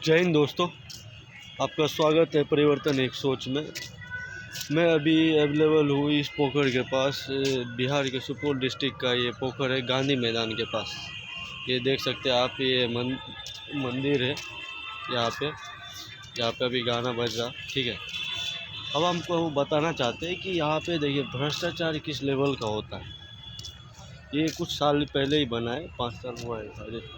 जय हिंद दोस्तों, आपका स्वागत है परिवर्तन एक सोच में। मैं अभी अवेलेबल हूँ इस पोखर के पास, बिहार के सुपौल डिस्ट्रिक्ट का ये पोखर है, गांधी मैदान के पास। ये देख सकते हैं आप, ये मंदिर है यहाँ पे अभी गाना बज रहा, ठीक है। अब हमको बताना चाहते हैं कि यहाँ पे देखिए भ्रष्टाचार किस लेवल का होता है। ये कुछ साल पहले ही बना है, 5 साल हुआ है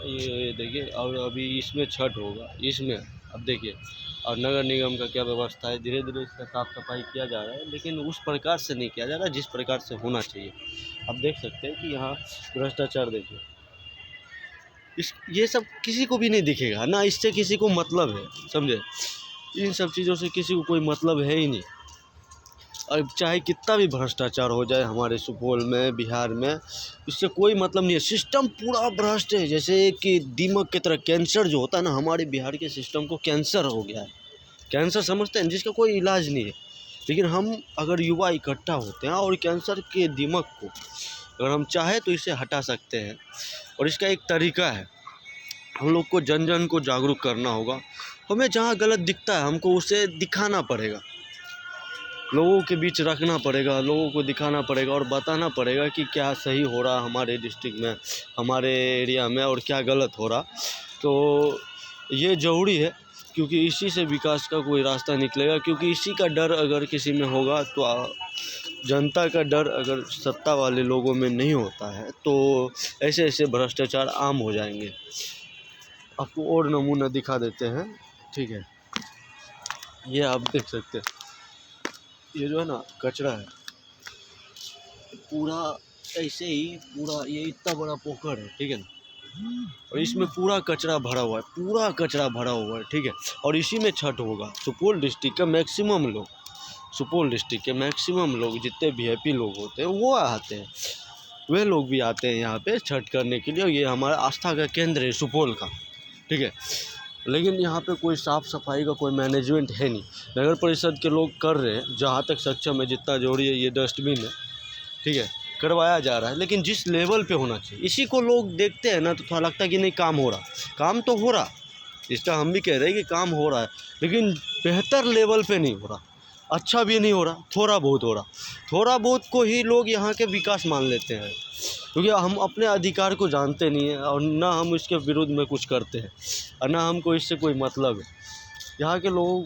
ये देखिए। और अभी इसमें छठ होगा, इसमें अब देखिए, और नगर निगम का क्या व्यवस्था है। धीरे धीरे इसका साफ सफाई किया जा रहा है, लेकिन उस प्रकार से नहीं किया जा रहा जिस प्रकार से होना चाहिए। आप देख सकते हैं कि यहाँ भ्रष्टाचार देखिए, ये सब किसी को भी नहीं दिखेगा ना, इससे किसी को मतलब है, समझे। इन सब चीज़ों से किसी को कोई मतलब है ही नहीं। और चाहे कितना भी भ्रष्टाचार हो जाए हमारे सुपौल में, बिहार में, इससे कोई मतलब नहीं है। सिस्टम पूरा भ्रष्ट है, जैसे कि दीमक की तरह। कैंसर जो होता है ना, हमारे बिहार के सिस्टम को कैंसर हो गया है। कैंसर समझते हैं, जिसका कोई इलाज नहीं है। लेकिन हम अगर युवा इकट्ठा होते हैं और कैंसर के दीमक को अगर हम चाहे तो इसे हटा सकते हैं। और इसका एक तरीका है, हम लोग को जन जन को जागरूक करना होगा। हमें जहाँ गलत दिखता है हमको उसे दिखाना पड़ेगा, लोगों के बीच रखना पड़ेगा, लोगों को दिखाना पड़ेगा और बताना पड़ेगा कि क्या सही हो रहा हमारे डिस्ट्रिक्ट में, हमारे एरिया में, और क्या गलत हो रहा। तो ये ज़रूरी है, क्योंकि इसी से विकास का कोई रास्ता निकलेगा। क्योंकि इसी का डर अगर किसी में होगा तो जनता का डर अगर सत्ता वाले लोगों में नहीं होता है तो ऐसे ऐसे भ्रष्टाचार आम हो जाएंगे। आपको और नमूना दिखा देते हैं, ठीक है। ये आप देख सकते हैं, ये जो है ना कचरा है पूरा, ऐसे ही पूरा ये इतना बड़ा पोखर है, ठीक है ना। और इसमें पूरा कचरा भरा हुआ है, पूरा कचरा भरा हुआ है, ठीक है। और इसी में छठ होगा। सुपौल डिस्ट्रिक्ट के मैक्सिमम लोग जितने वीआईपी लोग होते हैं वो आते हैं, वे लोग भी आते हैं यहाँ पे छठ करने के लिए। और ये हमारा आस्था का केंद्र है सुपौल का, ठीक है। लेकिन यहाँ पे कोई साफ़ सफाई का कोई मैनेजमेंट है नहीं। नगर परिषद के लोग कर रहे हैं जहाँ तक सक्षम है, जितना जरूरी है। ये डस्टबिन है, ठीक है, करवाया जा रहा है। लेकिन जिस लेवल पे होना चाहिए, इसी को लोग देखते हैं ना तो थोड़ा लगता है कि नहीं काम हो रहा। काम तो हो रहा, इसका हम भी कह रहे हैं कि काम हो रहा है, लेकिन बेहतर लेवल पे नहीं हो रहा, अच्छा भी नहीं हो रहा, थोड़ा बहुत हो रहा। थोड़ा बहुत को ही लोग यहाँ के विकास मान लेते हैं, क्योंकि हम अपने अधिकार को जानते नहीं हैं और ना हम इसके विरुद्ध में कुछ करते हैं और ना हमको इससे कोई मतलब है। यहाँ के लोगों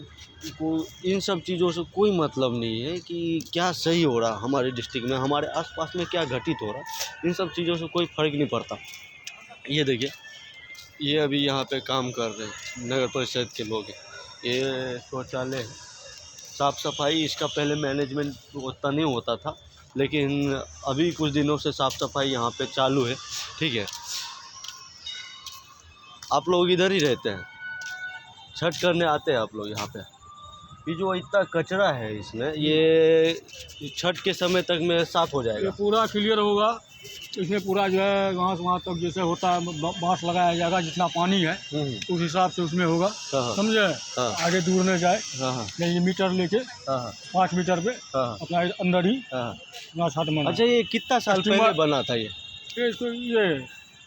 को इन सब चीज़ों से कोई मतलब नहीं है कि क्या सही हो रहा हमारे डिस्ट्रिक्ट में, हमारे आसपास में क्या घटित हो रहा। इन सब चीज़ों से कोई फ़र्क नहीं पड़ता। ये देखिए, ये अभी यहाँ पे काम कर रहे हैं नगर परिषद के लोग। ये शौचालय है, साफ़ सफाई इसका पहले मैनेजमेंट उतना नहीं होता था, लेकिन अभी कुछ दिनों से साफ़ सफाई यहाँ पे चालू है, ठीक है। आप लोग इधर ही रहते हैं, छठ करने आते हैं आप लोग यहाँ पे। ये जो इतना कचरा है इसमें, ये छठ के समय तक में साफ़ हो जाएगा, ये पूरा क्लियर होगा। इसमें पूरा जो है वहाँ से वहाँ तक जैसे होता है बाँस लगाया जाएगा, जितना पानी है उस हिसाब से उसमें होगा, समझे। आगे दूर में जाए, नहीं मीटर लेके 5 मीटर पे अपना अंदर ही अपना छठ मना। अच्छा, ये कितना साल पहले बना था ये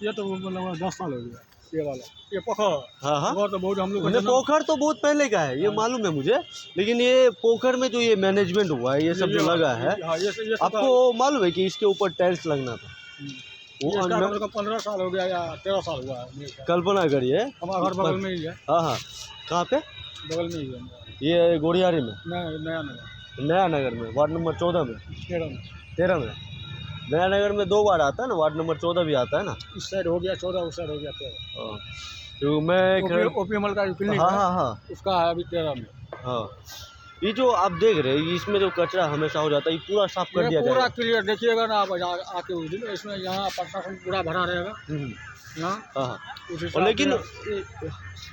तो मतलब 10 साल हो गया ये वाला, ये पोखर। हाँ, तो बहुत हम लोग पोखर तो बहुत पहले का है, ये मालूम है मुझे। लेकिन ये पोखर में जो ये मैनेजमेंट हुआ है, ये सब जो लगा है, आपको मालूम है कि इसके ऊपर टाइल्स लगना था। वो 15 साल हो गया या 13 साल हुआ है। कल्पना करिए, हमारा घर बगल में ही है। हाँ, कहाँ पे? बगल में ही है ये गोड़ियारी में, नया नगर में, वार्ड नंबर 14 में, 13 में। नया नगर में 2 बार आता है ना, वार्ड नंबर 14 भी आता है ना। इस साइड हो गया 14, उस साइड हो गया 13। तो मैं ओपीएमएल का क्लिनिक, हाँ, उसका है अभी 13 में। हाँ, ये जो आप देख रहे हैं, इसमें जो कचरा हमेशा हो जाता है, ये पूरा साफ कर दिया जाएगा। पूरा क्लियर देखिएगा ना आप आके उस दिन, इसमें यहाँ प्रशासन पूरा भरा रहेगा यहाँ। और लेकिन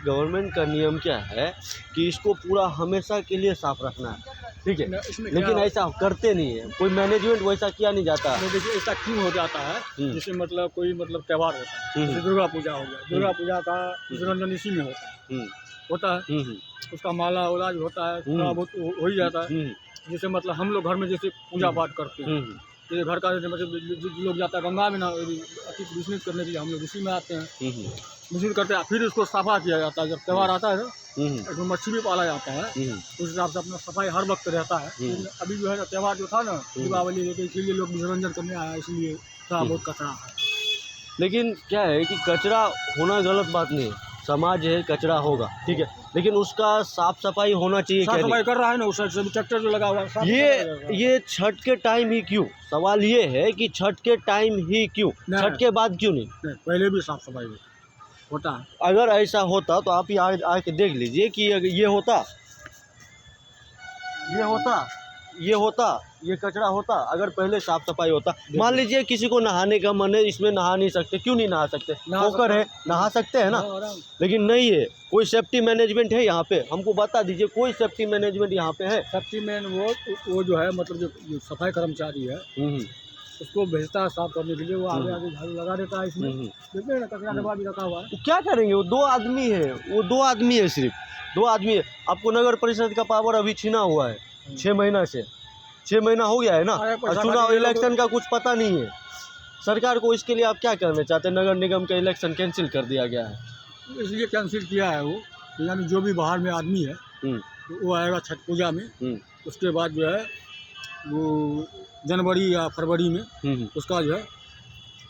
गवर्नमेंट का नियम क्या है कि इसको पूरा हमेशा के लिए साफ रखना है, ठीक है। लेकिन ऐसा करते नहीं है, कोई मैनेजमेंट वैसा किया नहीं जाता। देखिए ऐसा क्यों हो जाता है, जैसे मतलब कोई मतलब त्यौहार होता है, जैसे दुर्गा पूजा हो गया, दुर्गा पूजा का विसर्जन इसी में होता है, उसका माला उलाज होता है, थोड़ा बहुत हो ही जाता है। जैसे मतलब हम लोग घर में जैसे पूजा पाठ करते हैं, जैसे घर का मतलब लोग जाता है गंगा में ना अति विस्मित करने के लिए, हम लोग इसी में आते हैं। मजदूर करते हैं, फिर उसको सफा किया जाता है। जब त्यौहार आता है ना, इसमें मच्छी भी पाला जाता है, उस हिसाब से अपना सफाई हर वक्त रहता है। लेकिन अभी जो है ना त्यौहार जो था ना दीपावली, लेकिन इसीलिए लोग मनोरंजन करने आया, इसलिए थोड़ा बहुत कचरा है। लेकिन क्या है कि कचरा होना गलत बात नहीं है, समाज है, कचरा होगा, ठीक है, लेकिन उसका साफ सफाई होना चाहिए। साफ क्या सफाई कर रहा है ना उस साइड से, ट्रैक्टर जो लगा हुआ है, साफ सफाई कर रहा है। ये छठ के टाइम ही क्यों? सवाल ये है कि छठ के टाइम ही क्यों, छठ के बाद क्यों नहीं? पहले भी साफ सफाई होता है। अगर ऐसा होता तो आप ही आके देख लीजिए कि ये होता, ये कचरा होता अगर पहले साफ सफाई होता। मान लीजिए किसी को नहाने का मन है, इसमें नहा नहीं सकते, क्यों नहीं नहा सकते? पोखर है, नहा सकते हैं ना, लेकिन नहीं है। कोई सेफ्टी मैनेजमेंट है यहाँ पे? हमको बता दीजिए, कोई सेफ्टी मैनेजमेंट यहाँ पे है? सेफ्टी मैन वो जो है मतलब जो सफाई कर्मचारी है उसको भेजता है साफ करने के लिए, वो आगे आगे झाड़ू लगा देता है। इसमें देखते हैं ना कचरा डब्बा भी रखा हुआ है। क्या करेंगे? वो 2 आदमी है, सिर्फ 2 आदमी है। आपको नगर परिषद का पावर अभी छीना हुआ है 6 महीना से, 6 महीना हो गया है ना, चुनाव इलेक्शन का कुछ पता नहीं है सरकार को। इसके लिए आप क्या करना चाहते हैं? नगर निगम का इलेक्शन कैंसिल कर दिया गया है, इसलिए कैंसिल किया है वो, यानी जो भी बाहर में आदमी है वो आएगा छठ पूजा में, उसके बाद जो है वो जनवरी या फरवरी में उसका जो है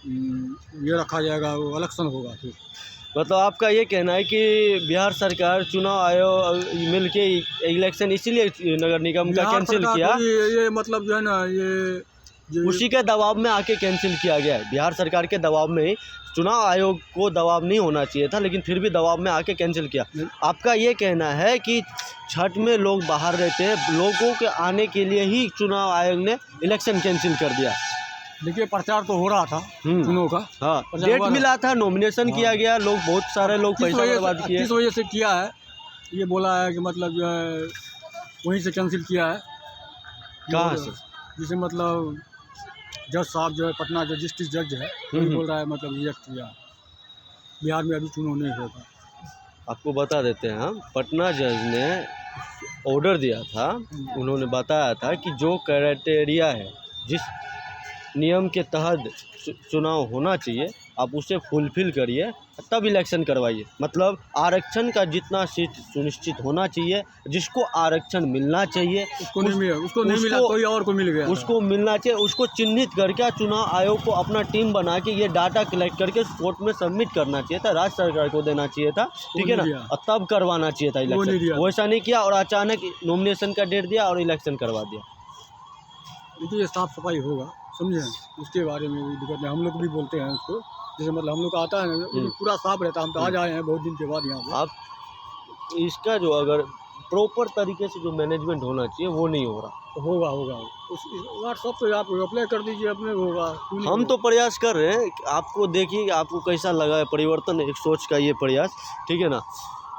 ये रखा जाएगा, वो इलेक्शन होगा। फिर मतलब आपका ये कहना है कि बिहार सरकार चुनाव आयोग मिलके इलेक्शन इसीलिए नगर निगम का कैंसिल किया, ये मतलब जो है ना ये उसी के दबाव में आके कैंसिल किया गया है। बिहार सरकार के दबाव में ही, चुनाव आयोग को दबाव नहीं होना चाहिए था, लेकिन फिर भी दबाव में आके कैंसिल किया। आपका ये कहना है कि छठ में लोग बाहर रहते हैं, लोगों के आने के लिए ही चुनाव आयोग ने इलेक्शन कैंसिल कर दिया। देखिए प्रचार तो हो रहा था चुनाव का, हाँ, डेट मिला था, नॉमिनेशन किया गया, लोग बहुत सारे लोग पैसा बर्बाद किए। किस वजह से किया है ये बोला है कि मतलब जो है वहीं से कैंसिल किया है। कहाँ से? जिसे मतलब जज साहब जो है पटना जो डिस्ट्रिक्ट जज है वही बोल रहा है, मतलब रिजेक्ट किया, बिहार में अभी चुनाव नहीं होगा। आपको बता देते हैं हम, पटना जज ने ऑर्डर दिया था, उन्होंने बताया था कि जो क्राइटेरिया है, जिस नियम के तहत चुनाव होना चाहिए, आप उसे फुलफिल करिए तब इलेक्शन करवाइए। मतलब आरक्षण का जितना सीट सुनिश्चित होना चाहिए, जिसको आरक्षण मिलना चाहिए उसको नहीं मिला, कोई और को मिल गया, उसको मिलना चाहिए, उसको चिन्हित करके चुनाव आयोग को अपना टीम बना के ये डाटा कलेक्ट करके कोर्ट में सबमिट करना चाहिए था, राज्य सरकार को देना चाहिए था, ठीक है ना, और तब करवाना चाहिए था इलेक्शन। वैसा नहीं किया और अचानक नॉमिनेशन का डेट दिया और इलेक्शन करवा दिया। देखिए साफ सफाई होगा, समझे, उसके बारे में भी दिक्कत नहीं। हम लोग भी बोलते हैं उसको, जैसे मतलब हम लोग आता है ना पूरा साफ रहता है। हम तो आज आए हैं बहुत दिन के बाद यहाँ पे। आप इसका जो अगर प्रॉपर तरीके से जो मैनेजमेंट होना चाहिए वो नहीं हो रहा, तो होगा उस व्हाट्सएप पे आप अप्लाई कर दीजिए, अपने होगा। हम तो प्रयास कर रहे हैं, आपको देखिए आपको कैसा लगा है परिवर्तन, एक सोच का ये प्रयास, ठीक है ना,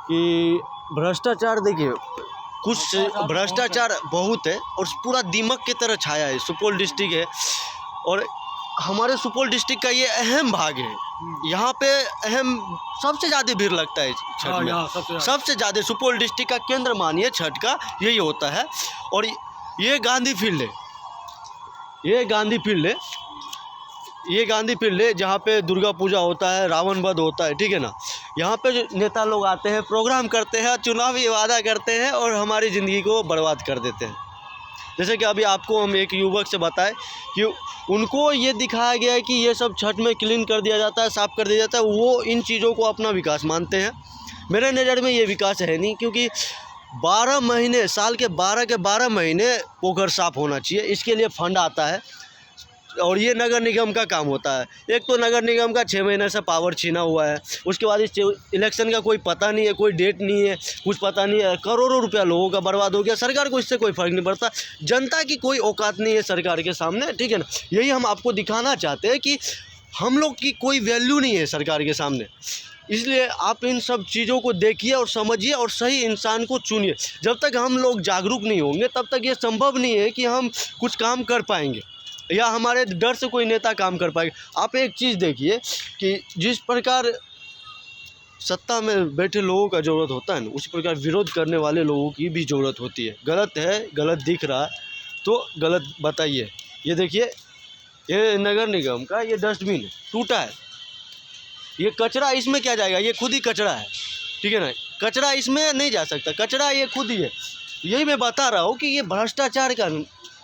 कि भ्रष्टाचार, देखिए कुछ भ्रष्टाचार बहुत है और पूरा दीमक की तरह छाया है। सुपौल डिस्ट्रिक्ट है और हमारे सुपौल डिस्ट्रिक्ट का ये अहम भाग है, यहाँ पे अहम सबसे ज़्यादा भीड़ लगता है छठ में, सबसे ज़्यादा सुपौल डिस्ट्रिक्ट का केंद्र मानिए छठ का यही होता है। और ये गांधी फील्ड है, ये गांधी फील्ड है जहाँ पे दुर्गा पूजा होता है, रावण वध होता है, ठीक है ना। यहाँ पे जो नेता लोग आते हैं, प्रोग्राम करते हैं, चुनावी वादा करते हैं और हमारी ज़िंदगी को बर्बाद कर देते हैं। जैसे कि अभी आपको हम एक युवक से बताएं कि उनको ये दिखाया गया है कि ये सब छठ में क्लीन कर दिया जाता है, साफ़ कर दिया जाता है, वो इन चीज़ों को अपना विकास मानते हैं। मेरे नज़र में ये विकास है नहीं, क्योंकि 12 महीने, साल के 12 महीने पोखर साफ़ होना चाहिए, इसके लिए फंड आता है और ये नगर निगम का काम होता है। एक तो नगर निगम का 6 महीने से पावर छीना हुआ है, उसके बाद इस इलेक्शन का कोई पता नहीं है, कोई डेट नहीं है, कुछ पता नहीं है, करोड़ों रुपया लोगों का बर्बाद हो गया। सरकार को इससे कोई फ़र्क नहीं पड़ता, जनता की कोई औकात नहीं है सरकार के सामने, ठीक है ना। यही हम आपको दिखाना चाहते हैं कि हम लोग की कोई वैल्यू नहीं है सरकार के सामने। इसलिए आप इन सब चीज़ों को देखिए और समझिए और सही इंसान को चुनिए। जब तक हम लोग जागरूक नहीं होंगे तब तक ये संभव नहीं है कि हम कुछ काम कर पाएंगे या हमारे डर से कोई नेता काम कर पाएगा। आप एक चीज़ देखिए कि जिस प्रकार सत्ता में बैठे लोगों का ज़रूरत होता है ना, उसी प्रकार विरोध करने वाले लोगों की भी ज़रूरत होती है। गलत है, गलत दिख रहा है तो गलत बताइए। ये देखिए, ये नगर निगम का ये डस्टबिन टूटा है, ये कचरा इसमें क्या जाएगा, ये खुद ही कचरा है, ठीक है ना, कचरा इसमें नहीं जा सकता, कचरा ये खुद ही है। यही मैं बता रहा हूँ कि ये भ्रष्टाचार का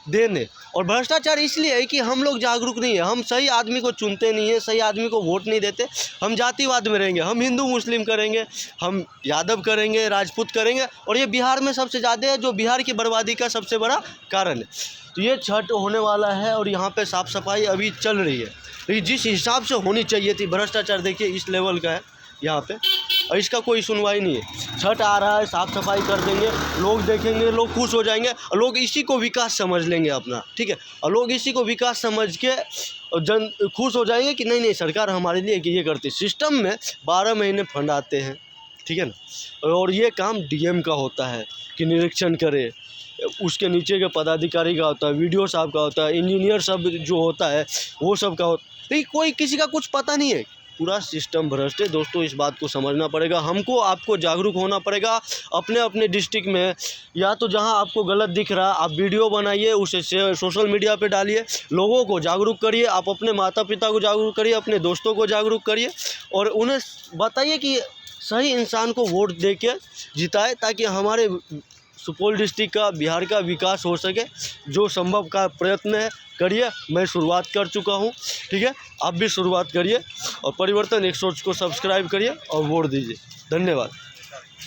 देन है, और भ्रष्टाचार इसलिए है कि हम लोग जागरूक नहीं है, हम सही आदमी को चुनते नहीं है, सही आदमी को वोट नहीं देते, हम जातिवाद में रहेंगे, हम हिंदू मुस्लिम करेंगे, हम यादव करेंगे, राजपूत करेंगे, और ये बिहार में सबसे ज़्यादा है, जो बिहार की बर्बादी का सबसे बड़ा कारण है। तो ये छठ होने वाला है और यहाँ पे साफ़ सफाई अभी चल रही है, लेकिन जिस हिसाब से होनी चाहिए थी, भ्रष्टाचार देखिए इस लेवल का है यहाँ पे, और इसका कोई सुनवाई नहीं है। छठ आ रहा है, साफ़ सफाई कर देंगे, लोग देखेंगे, लोग खुश हो जाएंगे, और लोग इसी को विकास समझ लेंगे अपना, ठीक है, और लोग इसी को विकास समझ के जन खुश हो जाएंगे कि नहीं नहीं सरकार हमारे लिए कि ये करती। सिस्टम में 12 महीने फंड आते हैं, ठीक है ना, और ये काम डीएम का होता है कि निरीक्षण करे, उसके नीचे के पदाधिकारी का होता है, वीडियो साहब का होता है, इंजीनियर सब जो होता है वो सब का होता है, लेकिन कोई किसी का कुछ पता नहीं है, पूरा सिस्टम भ्रष्ट है। दोस्तों इस बात को समझना पड़ेगा, हमको आपको जागरूक होना पड़ेगा अपने अपने डिस्ट्रिक्ट में, या तो जहां आपको गलत दिख रहा आप वीडियो बनाइए, उसे सोशल मीडिया पे डालिए, लोगों को जागरूक करिए, आप अपने माता पिता को जागरूक करिए, अपने दोस्तों को जागरूक करिए, और उन्हें बताइए कि सही इंसान को वोट दे के जिताए, ताकि हमारे सुपौल डिस्ट्रिक्ट का, बिहार का विकास हो सके। जो संभव का प्रयत्न है करिए, मैं शुरुआत कर चुका हूँ, ठीक है, आप भी शुरुआत करिए, और परिवर्तन 100 को सब्सक्राइब करिए और वोट दीजिए। धन्यवाद।